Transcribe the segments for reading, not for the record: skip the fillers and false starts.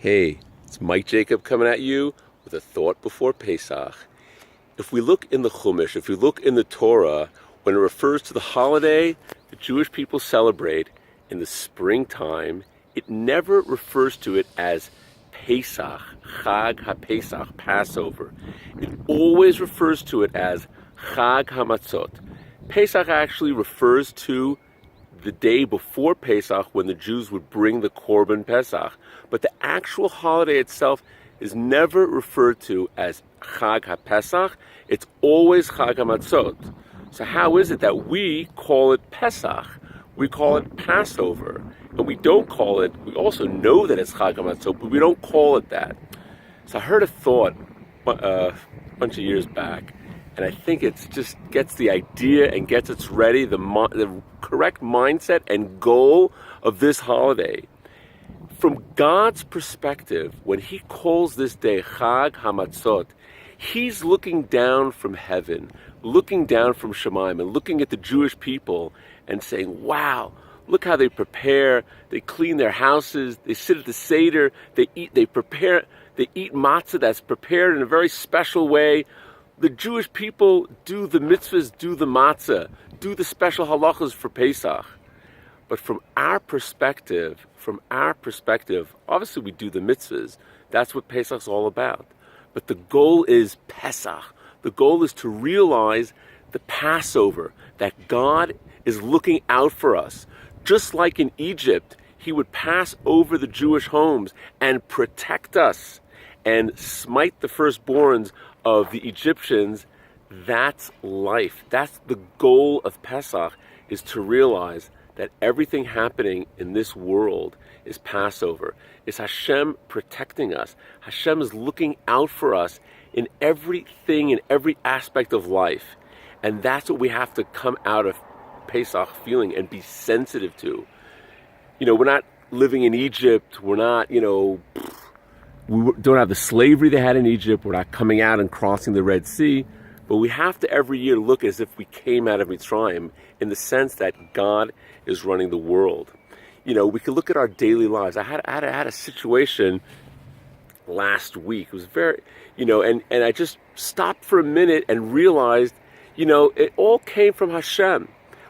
Hey, it's Mike Jacob coming at you with a thought before Pesach. If we look in the Chumash, if we look in the Torah, when it refers to the holiday the Jewish people celebrate in the springtime, it never refers to it as Pesach, Chag HaPesach, Passover. It always refers to it as Chag HaMatzot. Pesach actually refers to the day before Pesach when the Jews would bring the Korban Pesach. But the actual holiday itself is never referred to as Chag HaPesach. It's always Chag HaMatzot. So how is it that we call it Pesach? We call it Passover. And we don't call it, we also know that it's Chag HaMatzot, but we don't call it that. So I heard a thought a bunch of years back, and I think it just gets the idea and gets us ready, the correct mindset and goal of this holiday. From God's perspective, when He calls this day Chag HaMatzot, He's looking down from heaven, looking down from Shemaim, and looking at the Jewish people and saying, wow, look how they prepare, they clean their houses, they sit at the Seder, they eat matzah that's prepared in a very special way. The Jewish people do the mitzvahs, do the matzah, do the special halachas for Pesach. But from our perspective, obviously we do the mitzvahs. That's what Pesach's all about. But the goal is Pesach. The goal is to realize the Passover, that God is looking out for us. Just like in Egypt, He would pass over the Jewish homes and protect us and smite the firstborns of the Egyptians. That's life. That's the goal of Pesach, is to realize that everything happening in this world is Passover. It's Hashem protecting us. Hashem is looking out for us in everything, in every aspect of life. And that's what we have to come out of Pesach feeling and be sensitive to. We're not living in Egypt. We're not, we don't have the slavery they had in Egypt. We're not coming out and crossing the Red Sea. But we have to every year look as if we came out of Mitzrayim, in the sense that God is running the world. We can look at our daily lives. I had a situation last week. It was very, and I just stopped for a minute and realized, it all came from Hashem.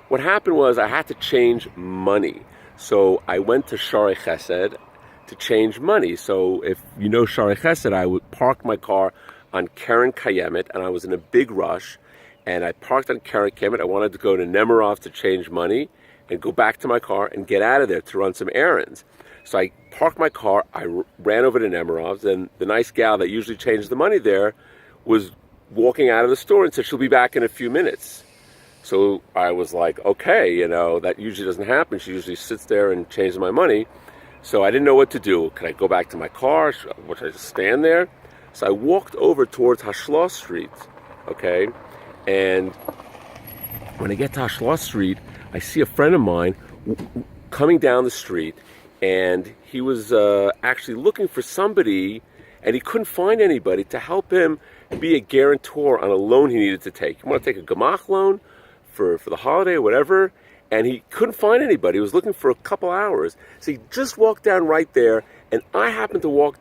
What happened was I had to change money. So I went to Shari Chesed to change money. So if you know Shari Chesed, I would park my car on Keren Kayemet, and I was in a big rush, and I parked on Keren Kayemet. I wanted to go to Nemirov to change money and go back to my car and get out of there to run some errands. So I parked my car, I ran over to Nemirov's, and the nice gal that usually changes the money there was walking out of the store and said she'll be back in a few minutes. So I was like, okay, that usually doesn't happen. She usually sits there and changes my money. So I didn't know what to do. Could I go back to my car? Should I just stand there? So I walked over towards Hashloss Street, okay? And when I get to Hashloss Street, I see a friend of mine coming down the street, and he was actually looking for somebody, and he couldn't find anybody to help him be a guarantor on a loan he needed to take. He wanted to take a gemach loan for the holiday or whatever, and he couldn't find anybody. He was looking for a couple hours. So he just walked down right there, and I happened to walk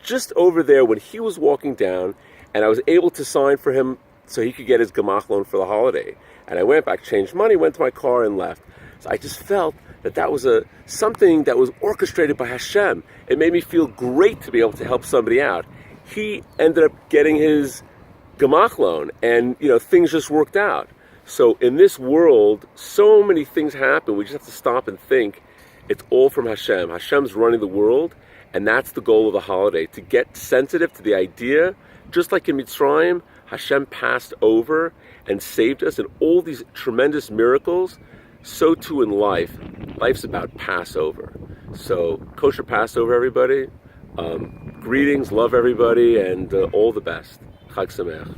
just over there when he was walking down, and I was able to sign for him so he could get his gemach loan for the holiday. And I went back, changed money, went to my car, and left. So I just felt that was something that was orchestrated by Hashem. It made me feel great to be able to help somebody out. He ended up getting his gemach loan, and things just worked out. So in this world, so many things happen. We just have to stop and think. It's all from Hashem. Hashem's running the world, and that's the goal of the holiday, to get sensitive to the idea. Just like in Mitzrayim, Hashem passed over and saved us, and all these tremendous miracles, so too in life. Life's about Passover. So kosher Passover, everybody. Greetings, love everybody, and all the best. Chag Sameach.